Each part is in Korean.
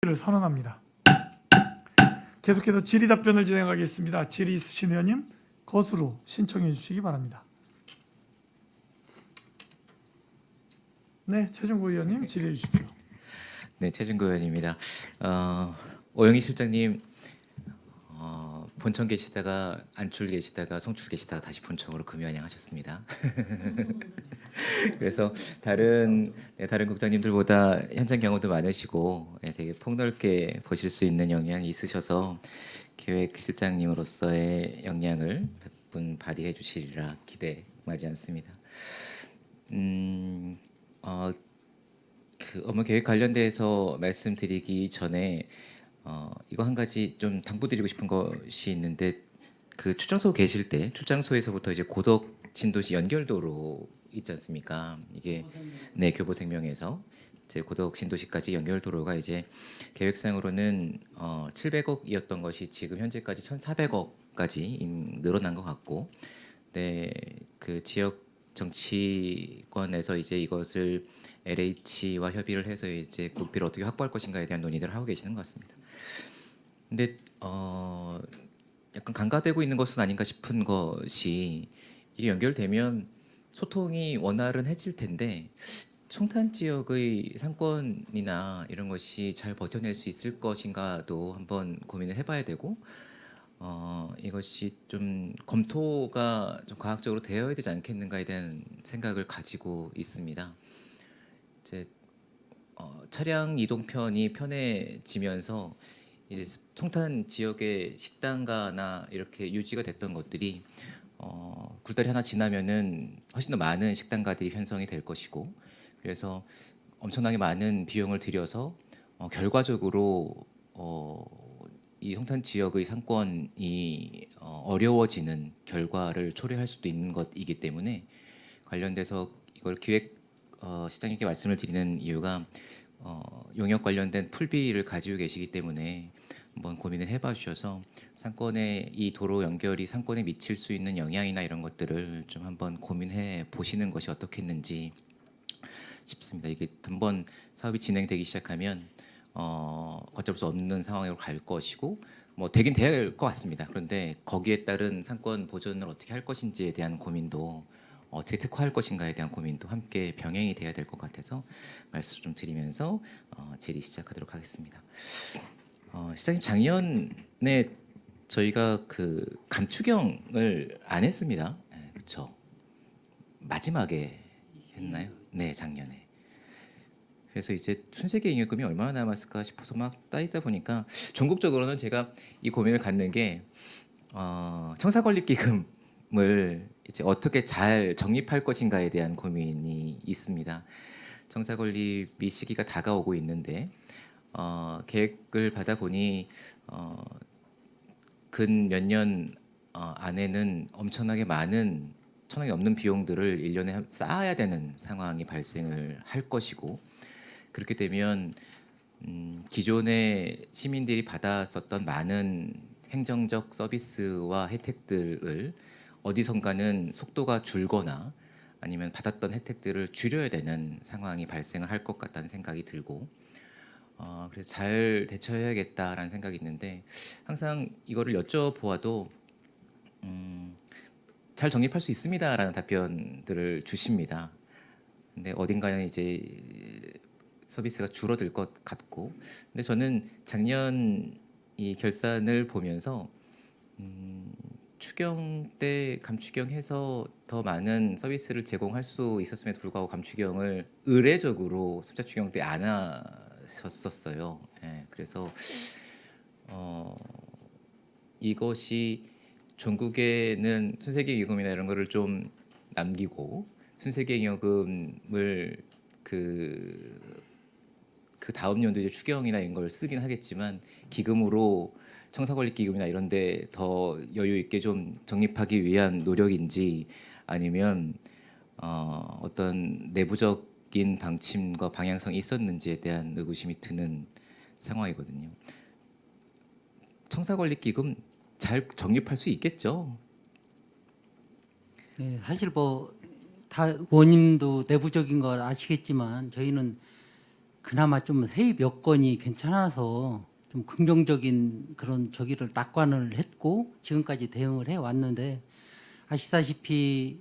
를 선언합니다. 계속해서 질의 답변을 진행하겠습니다. 질의 있으신 의원님 것으로 신청해 주시기 바랍니다. 네, 최종구 의원님 질의해 주십시오. 네, 최진구 의원입니다. 오영희 실장님 본청 계시다가 안출 계시다가 송출 계시다가 다시 본청으로 금연양하셨습니다. 그래서 다른 국장님들보다 현장 경험도 많으시고 되게 폭넓게 보실 수 있는 역량이 있으셔서 기획실장님으로서의 역량을 백분 발휘해 주시리라 기대하지 않습니다. 그 업무 계획 관련돼서 말씀드리기 전에 이거 한 가지 좀 당부드리고 싶은 것이 있는데, 그 출장소 계실 때 출장소에서부터 이제 고덕 진도시 연결도로 있지 않습니까? 이게 네, 교보생명에서 이제 고덕 신도시까지 연결도로가 이제 계획상으로는 700억이었던 것이 지금 현재까지 1,400억까지 늘어난 것 같고, 네, 그 지역 정치권에서 이제 이것을 LH와 협의를 해서 이제 국비를 어떻게 확보할 것인가에 대한 논의들을 하고 계시는 것 같습니다. 근데 약간 간과되고 있는 것은 아닌가 싶은 것이, 이게 연결되면 소통이 원활해질 텐데 청탄 지역의 상권이나 이런 것이 잘 버텨낼 수 있을 것인가도 한번 고민을 해봐야 되고, 이것이 좀 검토가 좀 과학적으로 되어야 되지 않겠는가에 대한 생각을 가지고 있습니다. 이제 차량 이동편이 편해지면서 이제 송탄 지역의 식당가나 이렇게 유지가 됐던 것들이 굴다리 하나 지나면은 훨씬 더 많은 식당가들이 편성이 될 것이고, 그래서 엄청나게 많은 비용을 들여서 결과적으로 이 송탄 지역의 상권이 어려워지는 결과를 초래할 수도 있는 것이기 때문에, 관련돼서 이걸 시장님께 말씀을 드리는 이유가 용역 관련된 풀비를 가지고 계시기 때문에 한번 고민을 해봐 주셔서 상권의 이 도로 연결이 상권에 미칠 수 있는 영향이나 이런 것들을 좀 한번 고민해 보시는 것이 어떻겠는지 싶습니다. 이게 한번 사업이 진행되기 시작하면 걷잡을 수 없는 상황으로 갈 것이고, 뭐 되긴 될 것 같습니다. 그런데 거기에 따른 상권 보존을 어떻게 할 것인지에 대한 고민도, 어떻게 특화할 것인가에 대한 고민도 함께 병행이 돼야 될 것 같아서 말씀 좀 드리면서 질의 시작하도록 하겠습니다. 시장님, 작년에 저희가 그 감추경을 안 했습니다. 네, 그렇죠. 마지막에 했나요? 네, 작년에. 그래서 이제 순세계 잉여금이 얼마나 남았을까 싶어서 막 따지다 보니까 전국적으로는 제가 이 고민을 갖는 게 청사권리기금을 이제 어떻게 잘 적립할 것인가에 대한 고민이 있습니다. 청사권리비 시기가 다가오고 있는데 계획을 받아 보니 근 몇 년 안에는 엄청나게 많은 천억이 넘는 비용들을 1년에 쌓아야 되는 상황이 발생을 할 것이고, 그렇게 되면 기존의 시민들이 받았었던 많은 행정적 서비스와 혜택들을 어디선가는 속도가 줄거나 아니면 받았던 혜택들을 줄여야 되는 상황이 발생을 할 것 같다는 생각이 들고, 그래서 잘 대처해야겠다라는 생각이 있는데, 항상 이거를 여쭤보아도 잘 정립할 수 있습니다라는 답변들을 주십니다. 근데 어딘가는 이제 서비스가 줄어들 것 같고, 근데 저는 작년 이 결산을 보면서 추경 때 감추경해서 더 많은 서비스를 제공할 수 있었음에도 불구하고 감추경을 의례적으로 3차 추경 때 안 하셨었어요. 예, 그래서 이것이 전국에는 순세계 기금이나 이런 거를 좀 남기고 순세계 잉여금을 그 다음 연도 이제 추경이나 이런 걸 쓰긴 하겠지만, 기금으로 청사권리기금이나 이런데 더 여유 있게 좀 적립하기 위한 노력인지, 아니면 어떤 내부적인 방침과 방향성이 있었는지에 대한 의구심이 드는 상황이거든요. 청사권리기금 잘 적립할 수 있겠죠? 네, 사실 뭐 다 원인도 내부적인 걸 아시겠지만 저희는 그나마 좀 세입 여건이 괜찮아서 좀 긍정적인 그런 저기를 낙관을 했고 지금까지 대응을 해 왔는데 아시다시피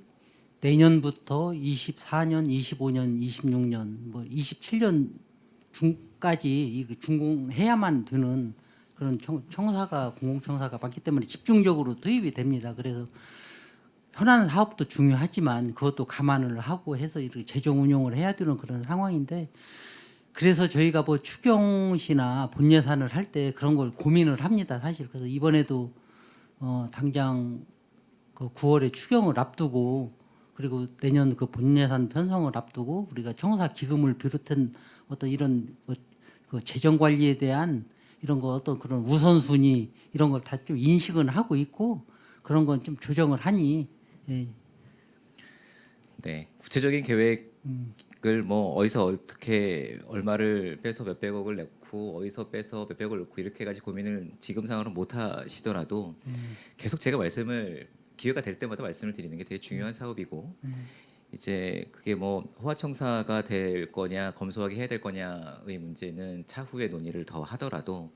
내년부터 24년, 25년, 26년, 뭐 27년 중까지 준공해야만 되는 그런 청사가 공공청사가 많기 때문에 집중적으로 투입이 됩니다. 그래서 현안 사업도 중요하지만 그것도 감안을 하고 해서 이렇게 재정 운용을 해야 되는 그런 상황인데 그래서 저희가 뭐 추경시나 본 예산을 할 때 그런 걸 고민을 합니다. 사실 그래서 이번에도 당장 그 9월에 추경을 앞두고 그리고 내년 그 본 예산 편성을 앞두고 우리가 청사 기금을 비롯한 어떤 이런 그 재정 관리에 대한 이런 거 어떤 그런 우선순위 이런 걸 다 좀 인식은 하고 있고 그런 건 좀 조정을 하니 예. 네, 구체적인 계획을 뭐 어디서 어떻게 얼마를 빼서 몇백억을 넣고 어디서 빼서 몇백억을 넣고 이렇게 가지 고민을 지금 상황으로 못 하시더라도 계속 제가 말씀을 기회가 될 때마다 말씀을 드리는 게 되게 중요한 사업이고 이제 그게 뭐 호화청사가 될 거냐 검소하게 해야 될 거냐의 문제는 차후에 논의를 더 하더라도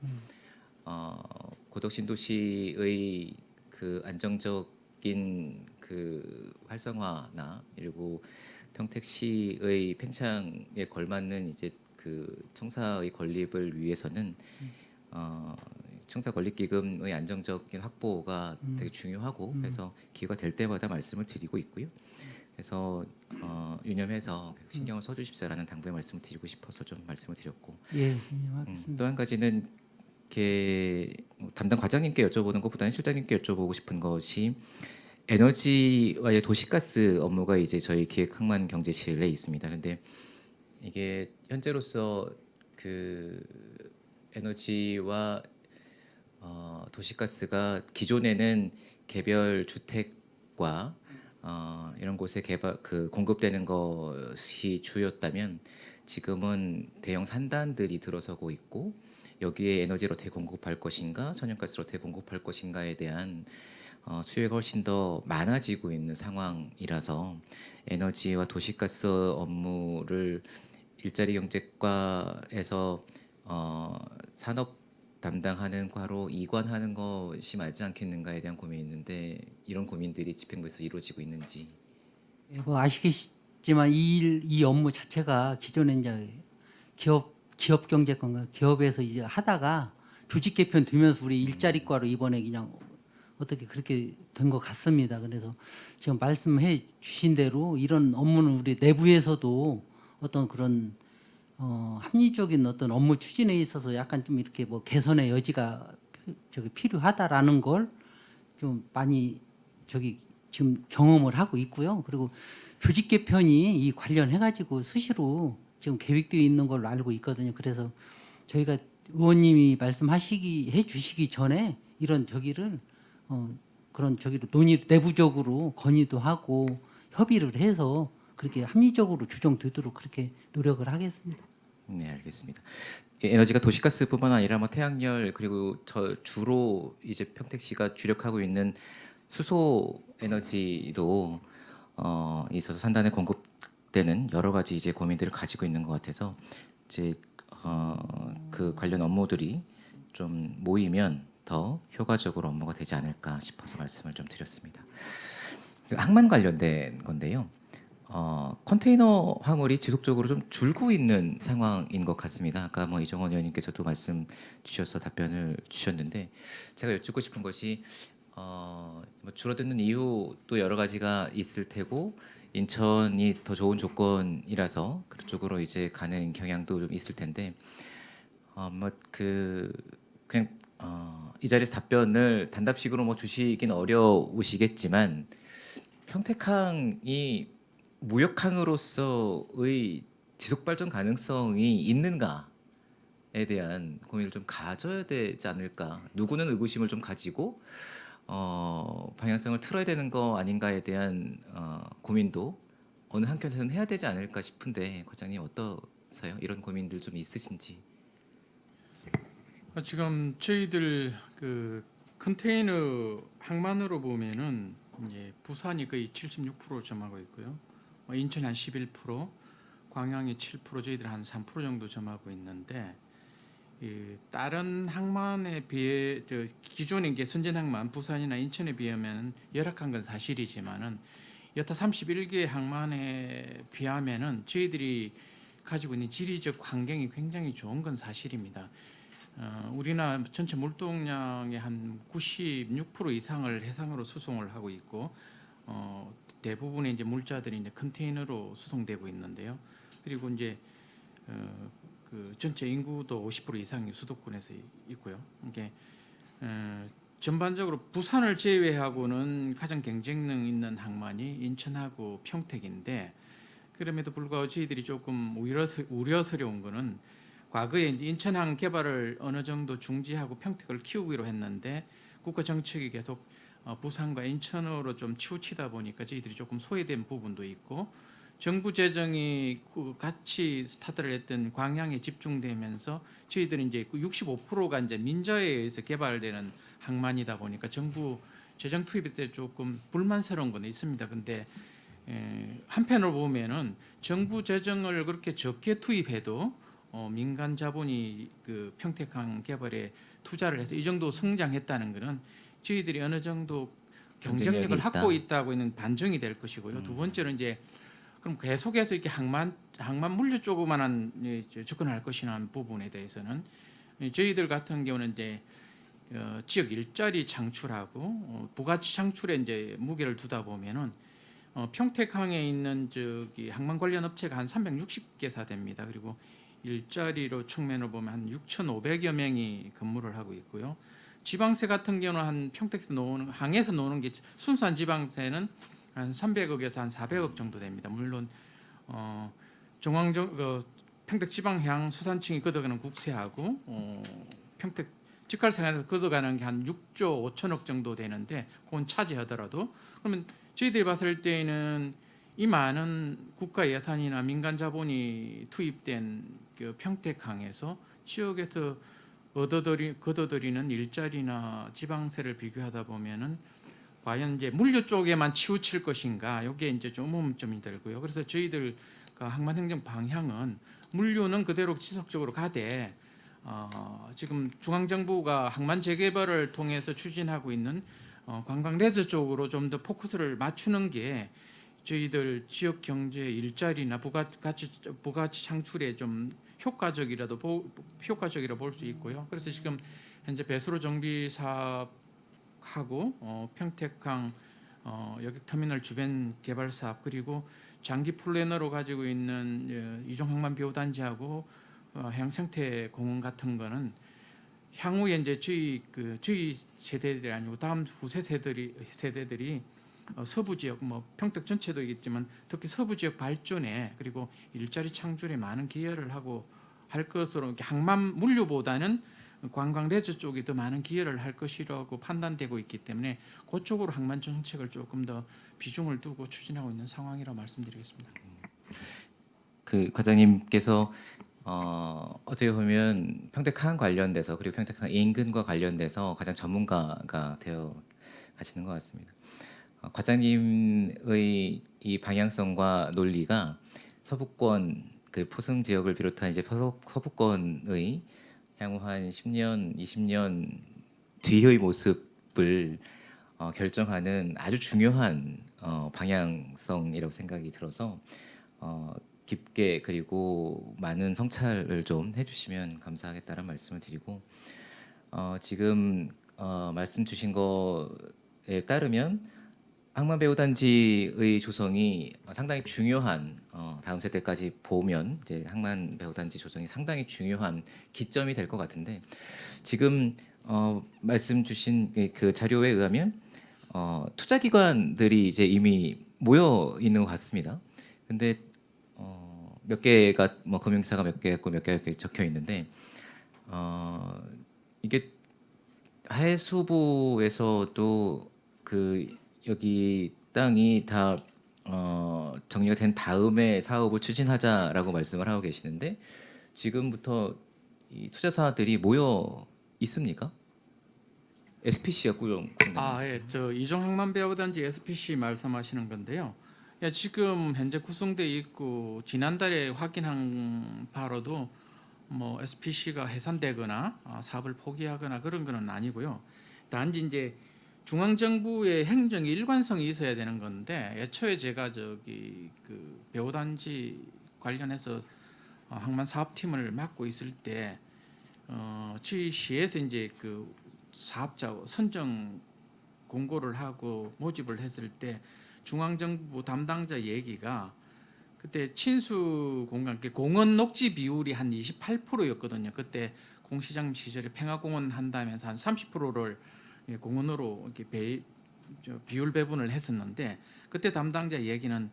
고덕신도시의 그 안정적인 그 활성화나 그리고 평택시의 팽창에 걸맞는 이제 그 청사의 건립을 위해서는 청사 건립기금의 안정적인 확보가 되게 중요하고 그래서 기회가 될 때마다 말씀을 드리고 있고요. 그래서 유념해서 신경을 써주십사라는 당부의 말씀을 드리고 싶어서 좀 말씀을 드렸고 예, 하겠습니다. 또 한 가지는 이렇게 담당 과장님께 여쭤보는 것보다는 실장님께 여쭤보고 싶은 것이 에너지와의 도시가스 업무가 이제 저희 기획항만경제실에 있습니다. 근데 이게 현재로서 그 에너지와 도시가스가 기존에는 개별 주택과 이런 곳에 공급되는 것이 주였다면 지금은 대형 산단들이 들어서고 있고 여기에 에너지를 어떻게 공급할 것인가, 천연가스를 어떻게 공급할 것인가에 대한 수요가 훨씬 더 많아지고 있는 상황이라서 에너지와 도시가스 업무를 일자리 경제과에서 산업 담당하는 과로 이관하는 것이 맞지 않겠는가에 대한 고민이 있는데 이런 고민들이 집행부에서 이루어지고 있는지. 예, 뭐 아시겠지만 이 업무 자체가 기존에 이제 기업 경제권과 기업에서 이제 하다가 조직 개편 되면서 우리 일자리과로 이번에 그냥 어떻게 그렇게 된 것 같습니다. 그래서 지금 말씀해 주신 대로 이런 업무는 우리 내부에서도 어떤 그런 합리적인 어떤 업무 추진에 있어서 약간 좀 이렇게 뭐 개선의 여지가 필요하다라는 걸 좀 많이 지금 경험을 하고 있고요. 그리고 조직 개편이 이 관련해 가지고 수시로 지금 계획되어 있는 걸로 알고 있거든요. 그래서 저희가 의원님이 해 주시기 전에 이런 그런 저기를 내부적으로 건의도 하고 협의를 해서 그렇게 합리적으로 조정되도록 그렇게 노력을 하겠습니다. 네, 알겠습니다. 에너지가 도시가스뿐만 아니라 뭐 태양열 그리고 주로 이제 평택시가 주력하고 있는 수소 에너지도 있어서 산단에 공급되는 여러 가지 이제 고민들을 가지고 있는 것 같아서 이제 그 관련 업무들이 좀 모이면 더 효과적으로 업무가 되지 않을까 싶어서 말씀을 좀 드렸습니다. 그 항만 관련된 건데요. 컨테이너 화물이 지속적으로 좀 줄고 있는 상황인 것 같습니다. 아까 뭐 이정원 의원님께서도 말씀 주셔서 답변을 주셨는데 제가 여쭙고 싶은 것이 뭐 줄어드는 이유도 여러 가지가 있을 테고 인천이 더 좋은 조건이라서 그쪽으로 이제 가는 경향도 좀 있을 텐데 그냥 이 자리에서 답변을 단답식으로 뭐 주시긴 어려우시겠지만 평택항이 무역항으로서의 지속 발전 가능성이 있는가에 대한 고민을 좀 가져야 되지 않을까. 누구는 의구심을 좀 가지고 방향성을 틀어야 되는 거 아닌가에 대한 고민도 어느 한켠에서는 해야 되지 않을까 싶은데 과장님 어떠세요? 이런 고민들 좀 있으신지. 지금 저희들 그 컨테이너 항만으로 보면은 이제 부산이 거의 76% 점하고 있고요. 인천이 한 11%, 광양이 7%, 저희들 한 3% 정도 점하고 있는데 다른 항만에 비해 기존의 이게 선전 항만 부산이나 인천에 비하면 열악한 건 사실이지만은 여타 31개 항만에 비하면은 저희들이 가지고 있는 지리적 환경이 굉장히 좋은 건 사실입니다. 우리나라 전체 물동량의 한 96% 이상을 해상으로 수송을 하고 있고 대부분의 이제 물자들이 이제 컨테이너로 수송되고 있는데요. 그리고 이제 그 전체 인구도 50% 이상이 수도권에서 있고요. 이게 전반적으로 부산을 제외하고는 가장 경쟁력 있는 항만이 인천하고 평택인데 그럼에도 불구하고 저희들이 조금 우려스러운 거는 과거에 이제 인천항 개발을 어느 정도 중지하고 평택을 키우기로 했는데 국가 정책이 계속 부산과 인천으로 좀 치우치다 보니까 저희들이 조금 소외된 부분도 있고 정부 재정이 같이 스타트를 했던 광양에 집중되면서 저희들은 이제 65%가 이제 민자에 의해서 개발되는 항만이다 보니까 정부 재정 투입에 때 조금 불만스러운 건 있습니다. 근데 한편으로 보면은 정부 재정을 그렇게 적게 투입해도 민간 자본이 그 평택항 개발에 투자를 해서 이 정도 성장했다는 것은 저희들이 어느 정도 경쟁력을 갖고 있다고 있는 반증이 될 것이고요. 두 번째는 이제 그럼 계속해서 이렇게 항만 물류 쪽으로만 접근할 것이라는 부분에 대해서는 저희들 같은 경우는 이제 지역 일자리 창출하고 부가치 창출에 이제 무게를 두다 보면은 평택항에 있는 저기 항만 관련 업체가 한 360개사 됩니다. 그리고 일자리로 측면으로 보면 한 6,500여 명이 근무를 하고 있고요. 지방세 같은 경우는 한 평택에서 나오는 항에서 나오는 게 순수한 지방세는 한 300억에서 한 400억 정도 됩니다. 물론 평택 지방해양수산청이 걷어가는 국세하고 평택 직갈생활에서 걷어가는 게 한 6조 5천억 정도 되는데 그건 차지하더라도 그러면 저희들이 봤을 때는 이 많은 국가 예산이나 민간 자본이 투입된 그 평택항에서 지역에서 걷어들이는 일자리나 지방세를 비교하다 보면은 과연 이제 물류 쪽에만 치우칠 것인가 이게 이제 좀 의문점이 들고요. 그래서 저희들과 항만행정 방향은 물류는 그대로 지속적으로 가되 지금 중앙정부가 항만 재개발을 통해서 추진하고 있는 관광 레저 쪽으로 좀 더 포커스를 맞추는 게 저희들 지역 경제 일자리나 부가치 창출에 좀 효과적이라 볼 수 있고요. 그래서 지금 현재 배수로 정비 사업하고 평택항 여객 터미널 주변 개발 사업 그리고 장기 플래너로 가지고 있는 이종항만 비호단지하고 해양생태 공원 같은 거는 향후에 이제 저희 세대들이 아니고 다음 후세 세대들이 서부 지역 평택 전체도 있겠지만 특히 서부 지역 발전에 그리고 일자리 창출에 많은 기여를 하고 할 것으로 이렇게 항만 물류보다는 관광 레저 쪽이 더 많은 기여를 할 것이라고 판단되고 있기 때문에 그쪽으로 항만 정책을 조금 더 비중을 두고 추진하고 있는 상황이라고 말씀드리겠습니다. 그 과장님께서 어떻게 보면 평택항 관련돼서 그리고 평택항 인근과 관련돼서 가장 전문가가 되어 가시는 것 같습니다. 과장님의 이 방향성과 논리가 서부권 그 포승 지역을 비롯한 이제 서부권의 향후 한 10년, 20년 뒤의 모습을 결정하는 아주 중요한 방향성이라고 생각이 들어서 깊게 그리고 많은 성찰을 좀 해주시면 감사하겠다는 말씀을 드리고 지금 말씀 주신 거에 따르면 항만배후단지의 조성이 상당히 중요한 다음 세대까지 보면 이제 항만배후단지 조성이 상당히 중요한 기점이 될 것 같은데 지금 말씀 주신 그 자료에 의하면 투자기관들이 이제 이미 모여 있는 것 같습니다. 근데 몇 개가 금융사가 몇 개 있고 몇 개가 이렇게 적혀 있는데 이게 해수부에서도 그 여기 땅이 다 정리가 된 다음에 사업을 추진하자라고 말씀을 하고 계시는데 지금부터 이 투자사들이 모여 있습니까? SPC가 구성. 예, 저 이종항만배후단지 SPC 말씀하시는 건데요. 예, 지금 현재 구성돼 있고 지난달에 확인한 바로도 뭐 SPC가 해산되거나 사업을 포기하거나 그런 거는 아니고요. 단지 이제 중앙 정부의 행정 일관성이 있어야 되는 건데 애초에 제가 저기 그 배후단지 관련해서 항만 사업팀을 맡고 있을 때 저희 시에서 이제 그 사업자 선정 공고를 하고 모집을 했을 때 중앙정부 담당자 얘기가 그때 친수 공간 공원 녹지 비율이 한 28%였거든요. 그때 공시장 시절에 평화공원 한다면서 한 30%를 공원으로 이렇게 비율 배분을 했었는데 그때 담당자 얘기는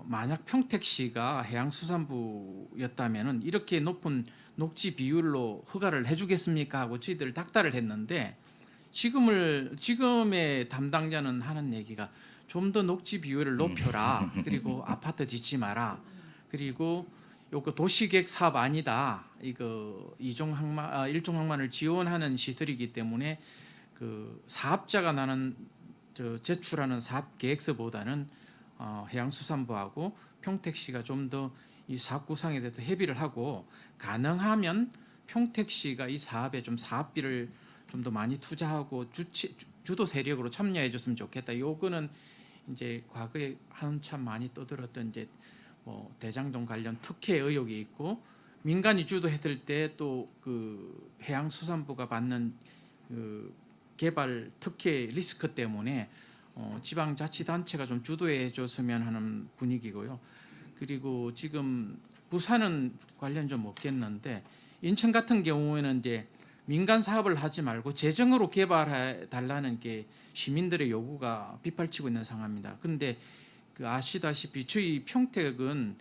만약 평택시가 해양수산부였다면은 이렇게 높은 녹지 비율로 허가를 해주겠습니까 하고 저희들 닥달을 했는데 지금의 담당자는 하는 얘기가 좀 더 녹지 비율을 높여라. 그리고 아파트 짓지 마라. 그리고 요거 도시계획 사업 아니다. 이거 일종 항만을 지원하는 시설이기 때문에 그 사업자가 나는 제출하는 사업 계획서보다는 해양수산부하고 평택시가 좀 더 이 사업 구상에 대해서 협의를 하고 가능하면 평택시가 이 사업에 좀 사업비를 좀 더 많이 투자하고 주도 세력으로 참여해 줬으면 좋겠다. 요거는 이제 과거에 한참 많이 떠들었던 이제 뭐 대장동 관련 특혜 의혹이 있고 민간이 주도했을 때 또 그 해양수산부가 받는 그 개발 특혜 리스크 때문에 지방자치단체가 좀 주도해 줬으면 하는 분위기고요. 그리고 지금 부산은 관련 좀 없겠는데 인천 같은 경우에는 이제 민간 사업을 하지 말고 재정으로 개발해 달라는 게 시민들의 요구가 빗발치고 있는 상황입니다. 그런데 그 아시다시피 저희 평택은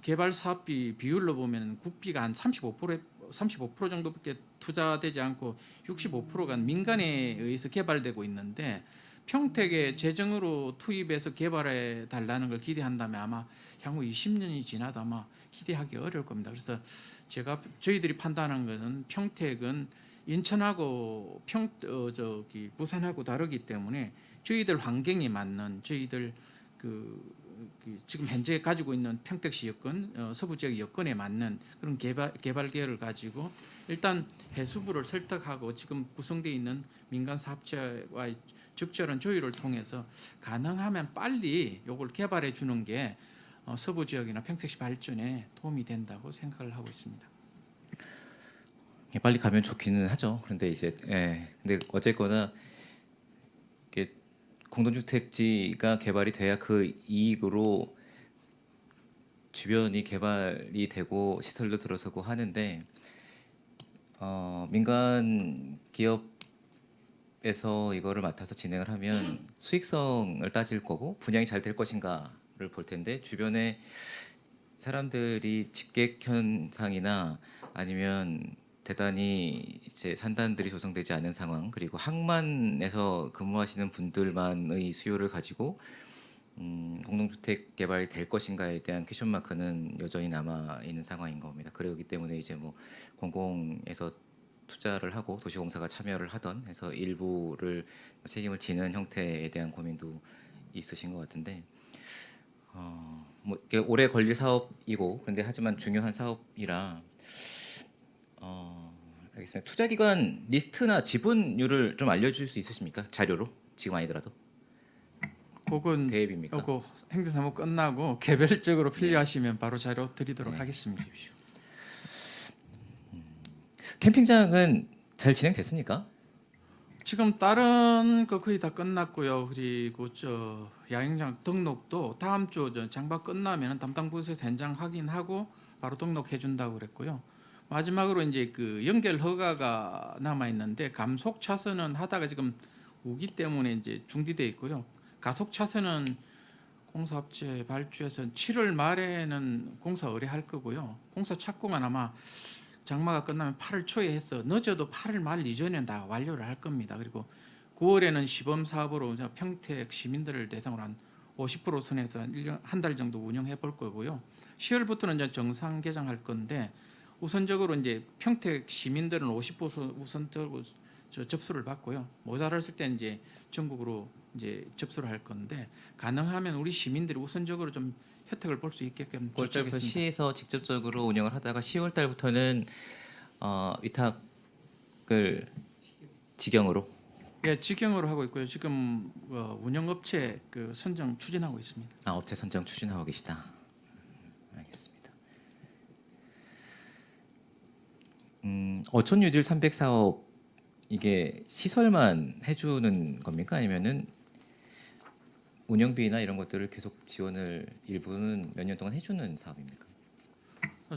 개발 사업비 비율로 보면 국비가 한 35% 정도밖에 투자되지 않고 65%가 민간에 의해서 개발되고 있는데 평택에 재정으로 투입해서 개발해 달라는 걸 기대한다면 아마 향후 20년이 지나도 아마 기대하기 어려울 겁니다. 그래서 저희들이 판단한 것은 평택은 인천하고 부산하고 다르기 때문에 저희들 환경에 맞는 저희들 그 지금 현재 가지고 있는 평택시 여건, 서부 지역 여건에 맞는 그런 개발 계획을 가지고 일단 해수부를 설득하고 지금 구성되어 있는 민간 사업자와의 적절한 조율을 통해서 가능하면 빨리 이걸 개발해 주는 게 서부 지역이나 평택시 발전에 도움이 된다고 생각을 하고 있습니다. 빨리 가면 좋기는 하죠. 근데 근데 어쨌거나 이게 공동주택지가 개발이 돼야 그 이익으로 주변이 개발이 되고 시설도 들어서고 하는데 민간 기업에서 이거를 맡아서 진행을 하면 수익성을 따질 거고 분양이 잘 될 것인가를 볼 텐데 주변에 사람들이 직객 현상이나 아니면 대단히 이제 산단들이 조성되지 않은 상황 그리고 항만에서 근무하시는 분들만의 수요를 가지고 공동주택 개발이 될 것인가에 대한 퀘션 마크는 여전히 남아 있는 상황인 겁니다. 그러기 때문에 이제 뭐 공공에서 투자를 하고 도시공사가 참여를 하던 해서 일부를 책임을 지는 형태에 대한 고민도 있으신 것 같은데 뭐 이게 오래 걸릴 사업이고 그런데 하지만 중요한 사업이라 알겠습니다. 투자 기관 리스트나 지분율을 좀 알려줄 수 있으십니까? 자료로 지금 아니더라도 그건 대입입니까? 요거 행정사무 끝나고 개별적으로 필요하시면 바로 자료 드리도록 하겠습니다. 캠핑장은 잘 진행됐습니까? 지금 다른 거 거의 다 끝났고요. 그리고 야영장 등록도 다음 주 장박 끝나면 담당 부서에서 현장 확인하고 바로 등록해 준다고 그랬고요. 마지막으로 이제 그 연결 허가가 남아 있는데 감속 차선은 하다가 지금 우기 때문에 이제 중지돼 있고요. 가속 차선은 공사업체 발주해서 7월 말에는 공사 의뢰할 거고요. 공사 착공은 아마 장마가 끝나면 8월 초에 해서 늦어도 8월 말 이전에 다 완료를 할 겁니다. 그리고 9월에는 시범 사업으로 평택 시민들을 대상으로 한 50% 선에서 한 달 정도 운영해 볼 거고요. 10월부터는 이제 정상 개장할 건데 우선적으로 이제 평택 시민들은 50% 우선적으로 접수를 받고요. 모자랐을 때는 이제 전국으로 이제 접수를 할 건데 가능하면 우리 시민들이 우선적으로 좀 혜택을 볼 수 있게끔 9월달부터 조치하겠습니다. 시에서 직접적으로 운영을 하다가 10월달부터는 위탁을 직영으로. 예, 직영으로 하고 있고요. 지금 운영업체 그 선정 추진하고 있습니다. 업체 선정 추진하고 계시다. 알겠습니다. 어촌 뉴딜 300 사업 이게 시설만 해주는 겁니까? 아니면은 운영비나 이런 것들을 계속 지원을 일부는 몇 년 동안 해주는 사업입니까?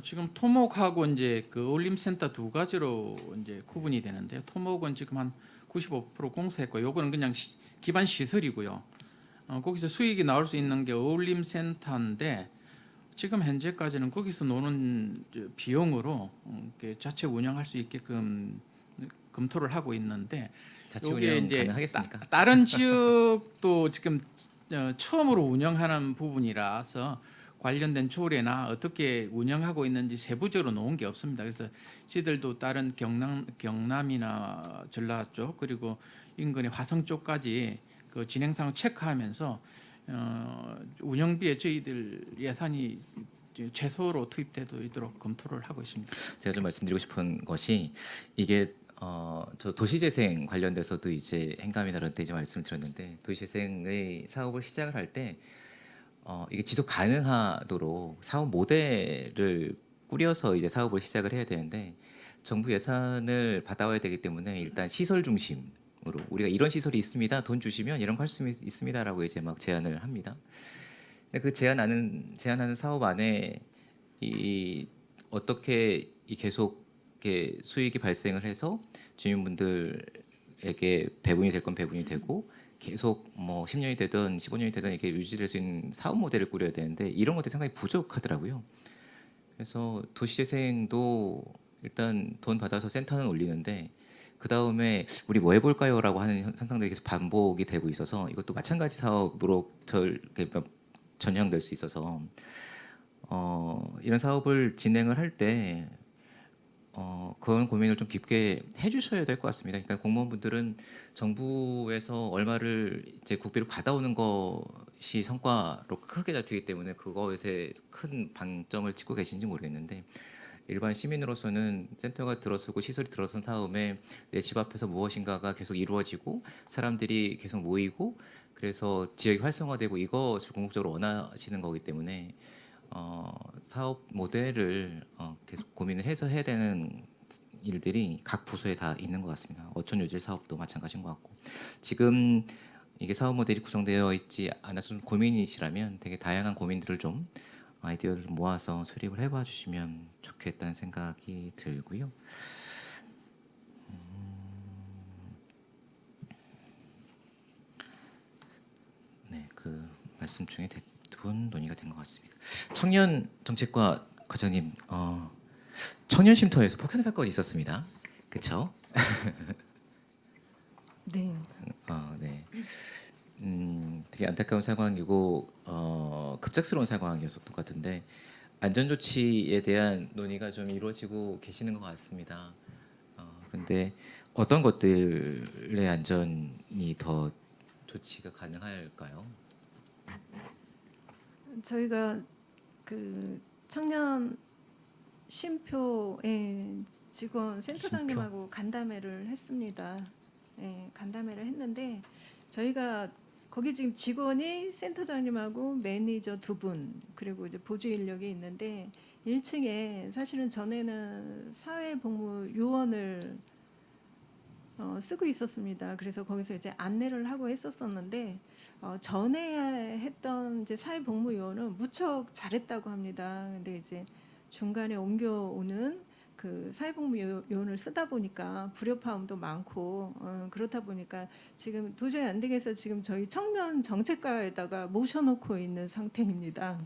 지금 토목하고 이제 그 어울림센터 두 가지로 이제 구분이 되는데요. 토목은 지금 한 95% 공사했고, 요거는 그냥 기반 시설이고요. 거기서 수익이 나올 수 있는 게 어울림센터인데 지금 현재까지는 거기서 노는 비용으로 이렇게 자체 운영할 수 있게끔 검토를 하고 있는데 자체 요게 운영 이제 가능하겠습니까? 다른 지역도 지금 처음으로 운영하는 부분이라서 관련된 조례나 어떻게 운영하고 있는지 세부적으로 놓은 게 없습니다. 그래서 저희들도 다른 경남이나 전라 쪽 그리고 인근의 화성 쪽까지 그 진행 상황 체크하면서 운영비에 저희들 예산이 최소로 투입되도록 검토를 하고 있습니다. 제가 좀 말씀드리고 싶은 것이 이게 저 도시재생 관련돼서도 이제 행감이나 이런 때 이제 말씀을 드렸는데 도시재생의 사업을 시작을 할 때 이게 지속 가능하도록 사업 모델을 꾸려서 이제 사업을 시작을 해야 되는데 정부 예산을 받아와야 되기 때문에 일단 시설 중심으로 우리가 이런 시설이 있습니다. 돈 주시면 이런 거 할 수 있습니다라고 이제 막 제안을 합니다. 근데 그 제안하는 사업 안에 어떻게 계속 이렇게 수익이 발생을 해서 주민분들에게 배분이 될 건 배분이 되고 계속 뭐 10년이 되든 15년이 되든 이렇게 유지될 수 있는 사업 모델을 꾸려야 되는데 이런 것들이 상당히 부족하더라고요. 그래서 도시재생도 일단 돈 받아서 센터는 올리는데 그 다음에 우리 뭐 해볼까요라고 하는 현상들이 계속 반복이 되고 있어서 이것도 마찬가지 사업으로 전향될 수 있어서 이런 사업을 진행을 할 때 그런 고민을 좀 깊게 해주셔야 될 것 같습니다. 그러니까 공무원분들은 정부에서 얼마를 이제 국비로 받아오는 것이 성과로 크게 잡히기 때문에 그것에 큰 방점을 찍고 계신지 모르겠는데 일반 시민으로서는 센터가 들어서고 시설이 들어선 다음에 내 집 앞에서 무엇인가가 계속 이루어지고 사람들이 계속 모이고 그래서 지역이 활성화되고 이것을 궁극적으로 원하시는 거기 때문에 사업 모델을 계속 고민을 해서 해야 되는 일들이 각 부서에 다 있는 것 같습니다. 어촌 요질 사업도 마찬가지인 것 같고 지금 이게 사업 모델이 구성되어 있지 않아서 좀 고민이시라면 되게 다양한 고민들을 좀 아이디어를 모아서 수립을 해봐 주시면 좋겠다는 생각이 들고요. 네, 그 말씀 중에 대부분 논의가 된 것 같습니다. 청년 정책과 과장님, 청년 쉼터에서 폭행 사건이 있었습니다. 그렇죠? 네. 네. 되게 안타까운 상황이고 급작스러운 상황이었었던 것 같은데 안전 조치에 대한 논의가 좀 이루어지고 계시는 것 같습니다. 그런데 어떤 것들의 안전이 더 조치가 가능할까요? 저희가 그 청년 쉼표의 직원 센터장님하고 간담회를 했습니다. 예, 간담회를 했는데 저희가 거기 지금 직원이 센터장님하고 매니저 두 분 그리고 이제 보조 인력이 있는데 1층에 사실은 전에는 사회복무 요원을 쓰고 있었습니다. 그래서 거기서 이제 안내를 하고 했었었는데 전에 했던 이제 사회복무 요원은 무척 잘했다고 합니다. 근데 이제 중간에 옮겨오는 그 사회복무 요원을 쓰다 보니까 불협화음도 많고 그렇다 보니까 지금 도저히 안 되겠어 지금 저희 청년 정책과에다가 모셔놓고 있는 상태입니다.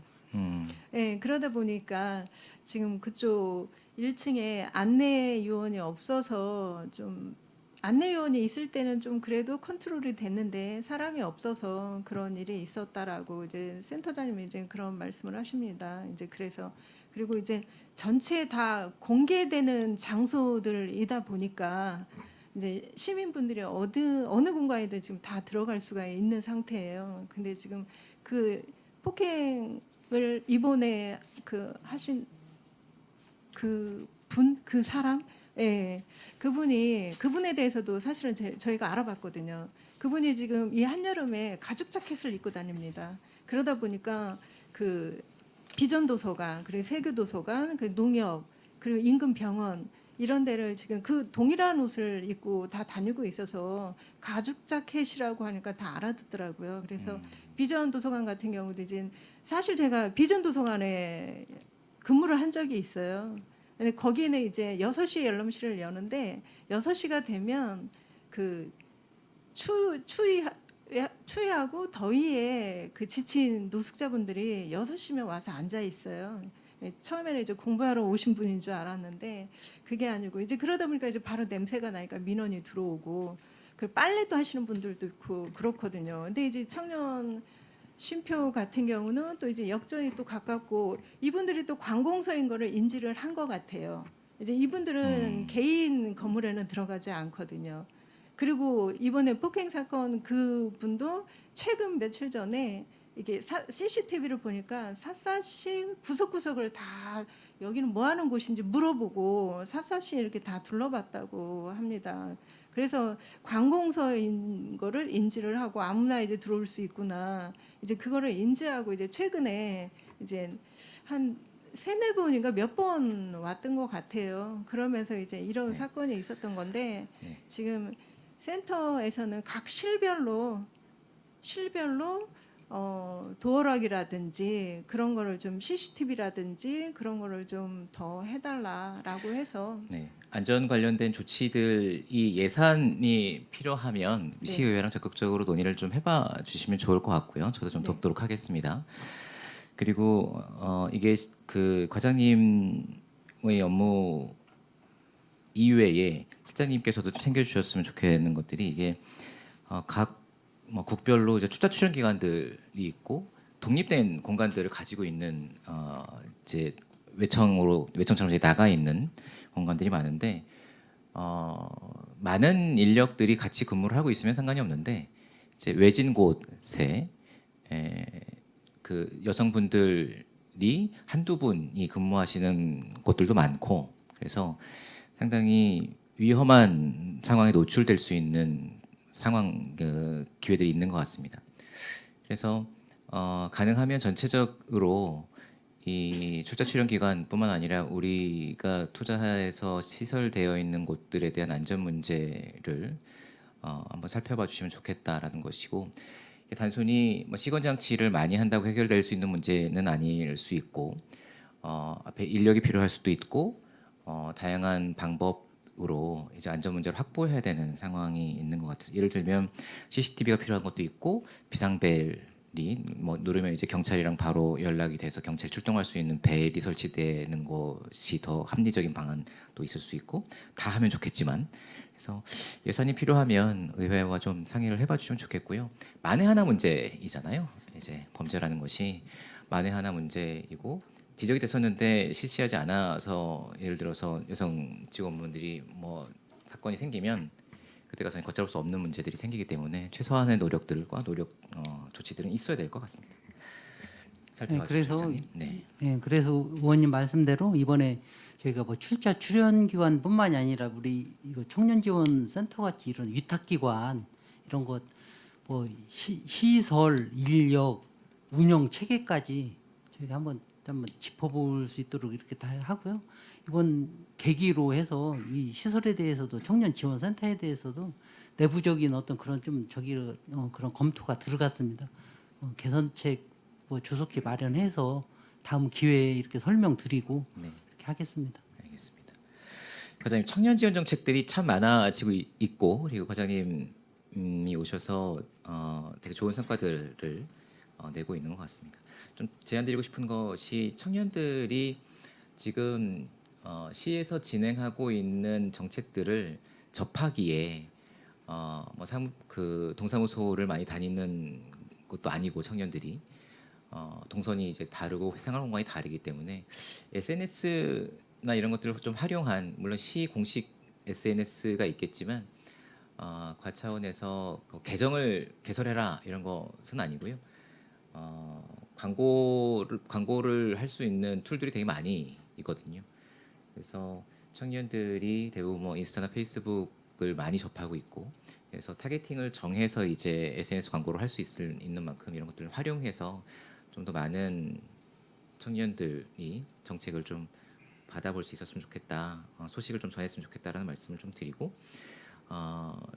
네, 그러다 보니까 지금 그쪽 1층에 안내 요원이 없어서 좀 안내 요원이 있을 때는 좀 그래도 컨트롤이 됐는데 사람이 없어서 그런 일이 있었다라고 이제 센터장님이 이제 그런 말씀을 하십니다. 이제 그래서 그리고 이제 전체 다 공개되는 장소들이다 보니까 이제 시민분들이 어느 공간에든 지금 다 들어갈 수가 있는 상태예요. 근데 지금 그 폭행을 이번에 그 하신 그 사람, 예, 그분에 대해서도 사실은 저희가 알아봤거든요. 그분이 지금 이 한여름에 가죽 자켓을 입고 다닙니다. 그러다 보니까 그 비전도서관, 그리고 세교도서관, 그 농협, 그리고 인근 병원 이런 데를 지금 그 동일한 옷을 입고 다 다니고 있어서 가죽 자켓이라고 하니까 다 알아듣더라고요. 그래서 비전도서관 같은 경우도 이제 사실 제가 비전도서관에 근무를 한 적이 있어요. 근데 거기는 이제 6시에 열람실을 여는데 6시가 되면 그 추위하고 더위에 그 지친 노숙자분들이 6시면 와서 앉아 있어요. 처음에는 이제 공부하러 오신 분인 줄 알았는데 그게 아니고 이제 그러다 보니까 이제 바로 냄새가 나니까 민원이 들어오고 그 빨래도 하시는 분들도 있고 그렇거든요. 근데 이제 청년 쉼표 같은 경우는 또 이제 역전이 또 가깝고 이분들이 또 관공서인 거를 인지를 한 것 같아요. 이제 이분들은 개인 건물에는 들어가지 않거든요. 그리고 이번에 폭행 사건 그 분도 최근 며칠 전에 이게 CCTV를 보니까 샅샅이 구석구석을 다 여기는 뭐 하는 곳인지 물어보고 샅샅이 이렇게 다 둘러봤다고 합니다. 그래서 관공서인 거를 인지를 하고 아무나 이제 들어올 수 있구나. 이제 그거를 인지하고 이제 최근에 이제 한 세네 번인가 몇 번 왔던 것 같아요. 그러면서 이제 이런 사건이 있었던 건데 지금 센터에서는 각 실별로 도어락이라든지 그런 거를 좀 CCTV라든지 그런 거를 좀 더 해달라라고 해서 네. 안전 관련된 조치들이 예산이 필요하면 네. 시의회랑 적극적으로 논의를 좀 해봐 주시면 좋을 것 같고요. 저도 좀 네. 돕도록 하겠습니다. 그리고 이게 그 과장님의 업무 이외에 실장님께서도 챙겨주셨으면 좋겠는 것들이 이게 각 국별로 이제 출자 출연 기관들이 있고 독립된 공간들을 가지고 있는 이제 외청처럼 이제 나가 있는 공간들이 많은데 많은 인력들이 같이 근무를 하고 있으면 상관이 없는데 이제 외진 곳에 그 여성분들이 한두 분이 근무하시는 곳들도 많고 그래서 상당히 위험한 상황에 노출될 수 있는 상황 기회들이 있는 것 같습니다. 그래서 가능하면 전체적으로 이 출자 출연 기관뿐만 아니라 우리가 투자해서 시설되어 있는 곳들에 대한 안전 문제를 한번 살펴봐 주시면 좋겠다라는 것이고 이게 단순히 뭐 시건 장치를 많이 한다고 해결될 수 있는 문제는 아닐 수 있고 앞에 인력이 필요할 수도 있고 다양한 방법으로 이제 안전 문제를 확보해야 되는 상황이 있는 것 같아요. 예를 들면 CCTV가 필요한 것도 있고 비상벨이 뭐 누르면 이제 경찰이랑 바로 연락이 돼서 경찰이 출동할 수 있는 벨이 설치되는 것이 더 합리적인 방안도 있을 수 있고 다 하면 좋겠지만 그래서 예산이 필요하면 의회와 좀 상의를 해봐주시면 좋겠고요. 만에 하나 문제이잖아요. 이제 범죄라는 것이 만에 하나 문제이고 지적이 됐었는데 실시하지 않아서 예를 들어서 여성 직원분들이 뭐 사건이 생기면 그때 가서 걷잡을 수 없는 문제들이 생기기 때문에 최소한의 노력들과 조치들은 있어야 될 것 같습니다. 살펴봐 주시죠, 그래서 실장님. 네. 그래서 의원님 말씀대로 이번에 저희가 뭐 출자 출연 기관뿐만이 아니라 우리 이거 청년 지원 센터 같이 이런 위탁 기관 이런 것 뭐 시설, 인력, 운영 체계까지 저희가 한번 짚어볼 수 있도록 이렇게 다 하고요. 이번 계기로 해서 이 시설에 대해서도 청년 지원 센터에 대해서도 내부적인 어떤 그런 좀 그런 검토가 들어갔습니다. 개선책 뭐 조속히 마련해서 다음 기회에 이렇게 설명드리고 네. 이렇게 하겠습니다. 알겠습니다. 과장님 청년 지원 정책들이 참 많아지고 있고 그리고 과장님이 오셔서 되게 좋은 성과들을 내고 있는 것 같습니다. 좀 제안드리고 싶은 것이 청년들이 지금 시에서 진행하고 있는 정책들을 접하기에 그 동사무소를 많이 다니는 것도 아니고 청년들이 동선이 이제 다르고 생활 공간이 다르기 때문에 SNS나 이런 것들을 좀 활용한 물론 시 공식 SNS가 있겠지만 과차원에서 계정을 개설해라 이런 것은 아니고요. 광고를 할 수 있는 툴들이 되게 많이 있거든요. 그래서 청년들이 대부분 뭐 인스타나 페이스북을 많이 접하고 있고, 그래서 타겟팅을 정해서 이제 SNS 광고를 할 수 있는 만큼 이런 것들을 활용해서 좀 더 많은 청년들이 정책을 좀 받아볼 수 있었으면 좋겠다, 소식을 좀 전했으면 좋겠다라는 말씀을 좀 드리고,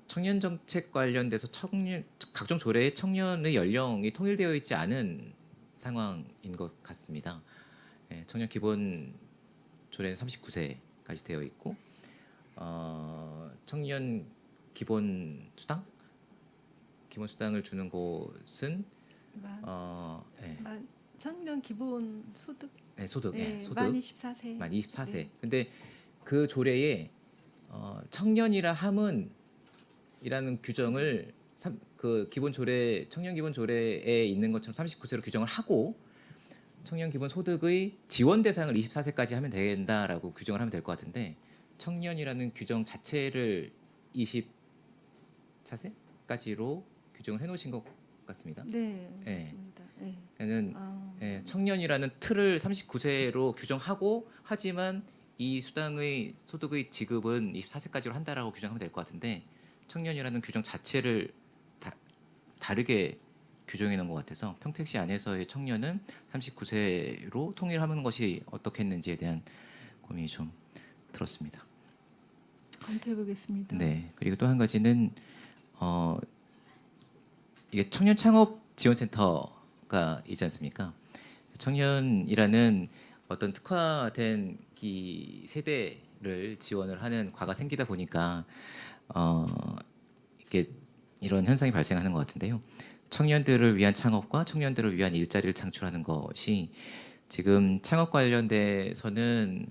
청년 정책 관련돼서 각종 조례에 청년의 연령이 통일되어 있지 않은 상황인 것 같습니다. 예, 청년 기본 조례는 39세까지 되어 있고, 청년 기본 수당을 주는 곳은 예, 청년 기본 소득 네, 소득, 예, 소득 만 24세. 만 24세. 네. 근데 그 조례에 청년이라 함은 이라는 규정을 그 기본 조례 청년 기본 조례에 있는 것처럼 39세로 규정을 하고, 청년 기본 소득의 지원 대상을 24세까지 하면 된다라고 규정을 하면 될 것 같은데, 청년이라는 규정 자체를 24세까지로 규정을 해놓으신 것 같습니다. 네, 예. 맞습니다. 네. 그는 아, 청년이라는 틀을 39세로 규정하고, 하지만 이 수당의 소득의 지급은 24세까지로 한다라고 규정하면 될 것 같은데, 청년이라는 규정 자체를 다르게 규정해 놓은 것 같아서 평택시 안에서의 청년은 39세로 통일하는 것이 어떻겠는지에 대한 고민이 좀 들었습니다. 검토해 보겠습니다. 네. 그리고 또 한 가지는 이게 청년 창업 지원센터가 있지 않습니까? 청년이라는 어떤 특화된 세대를 지원을 하는 과가 생기다 보니까 이게 이런 현상이 발생하는 것 같은데요. 청년들을 위한 창업과 청년들을 위한 일자리를 창출하는 것이 지금 창업 관련돼서는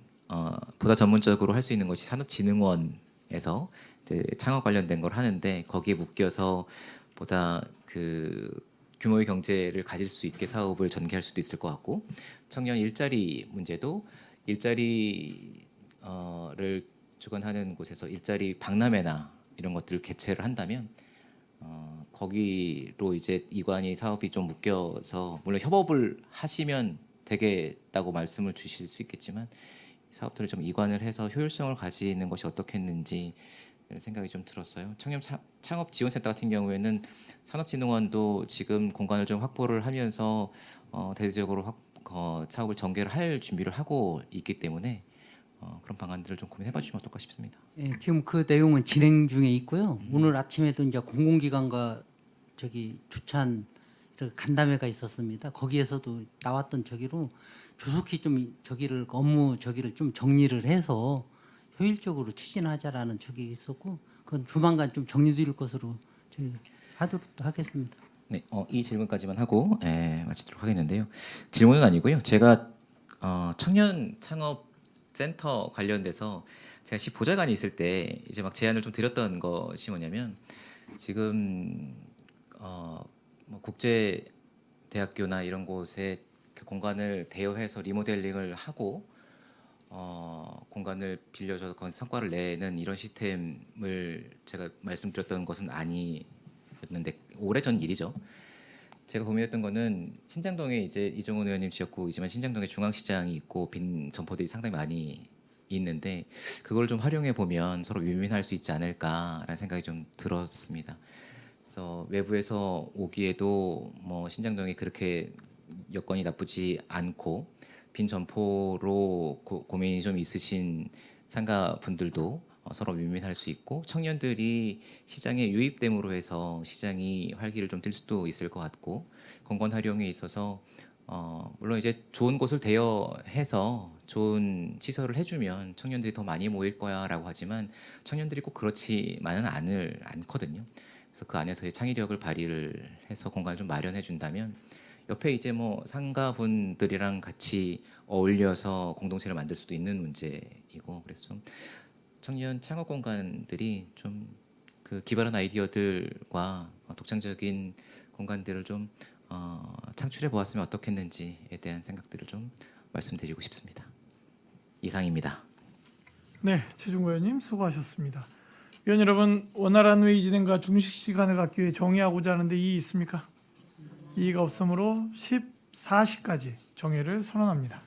보다 전문적으로 할 수 있는 것이 산업진흥원에서 이제 창업 관련된 걸 하는데, 거기에 묶여서 보다 그 규모의 경제를 가질 수 있게 사업을 전개할 수도 있을 것 같고, 청년 일자리 문제도 일자리를 주관하는 곳에서 일자리 박람회나 이런 것들을 개최를 한다면 거기로 이제 이관희 사업이 좀 묶여서, 물론 협업을 하시면 되겠다고 말씀을 주실 수 있겠지만 사업들을 좀 이관을 해서 효율성을 가지는 것이 어떻겠는지 생각이 좀 들었어요. 청년 창업 지원센터 같은 경우에는 산업진흥원도 지금 공간을 좀 확보를 하면서 대대적으로 사업을 전개를 할 준비를 하고 있기 때문에 그런 방안들을 좀 고민해봐 주시면 어떨까 싶습니다. 예, 지금 그 내용은 진행 중에 있고요. 오늘 아침에도 이제 공공기관과 저기 주찬 간담회가 있었습니다. 거기에서도 나왔던 저기로 조속히 좀 저기를 업무 저기를 좀 정리를 해서 효율적으로 추진하자라는 저기 있었고, 그건 조만간 좀 정리될 것으로 저희 하도록 하겠습니다. 네, 이 질문까지만 하고 마치도록 하겠는데요. 질문은 아니고요. 제가 청년 창업 센터 관련돼서 제가 시 보좌관이 있을 때 이제 막 제안을 좀 드렸던 것이 뭐냐면, 지금 뭐 국제 대학교나 이런 곳에 그 공간을 대여해서 리모델링을 하고 공간을 빌려줘서 거기서 성과를 내는 이런 시스템을 제가 말씀드렸던 것은 아니었는데, 오래전 일이죠. 제가 고민했던 거는 신장동에 이제 이종훈 의원님 지역구이지만 신장동에 중앙시장이 있고 빈 점포들이 상당히 많이 있는데, 그걸 좀 활용해 보면 서로 윈윈할 수 있지 않을까라는 생각이 좀 들었습니다. 그래서 외부에서 오기에도 뭐 신장동이 그렇게 여건이 나쁘지 않고, 빈 점포로 고민이 좀 있으신 상가분들도 서로 윈윈할 수 있고, 청년들이 시장에 유입됨으로 해서 시장이 활기를 좀 띨 수도 있을 것 같고, 공간 활용에 있어서 물론 이제 좋은 곳을 대여해서 좋은 시설을 해주면 청년들이 더 많이 모일 거야라고 하지만 청년들이 꼭 그렇지만은 않거든요. 그래서 그 안에서의 창의력을 발휘를 해서 공간을 좀 마련해 준다면, 옆에 이제 뭐 상가분들이랑 같이 어울려서 공동체를 만들 수도 있는 문제이고, 그래서 좀 청년 창업 공간들이 좀 그 기발한 아이디어들과 독창적인 공간들을 좀 창출해 보았으면 어떻겠는지에 대한 생각들을 좀 말씀드리고 싶습니다. 이상입니다. 네, 최중구 의원님 수고하셨습니다. 위원 여러분, 원활한 회의 진행과 중식 시간을 갖기 위해 정의하고자 하는데 이의 있습니까? 이의가 없으므로 14시까지 정회를 선언합니다.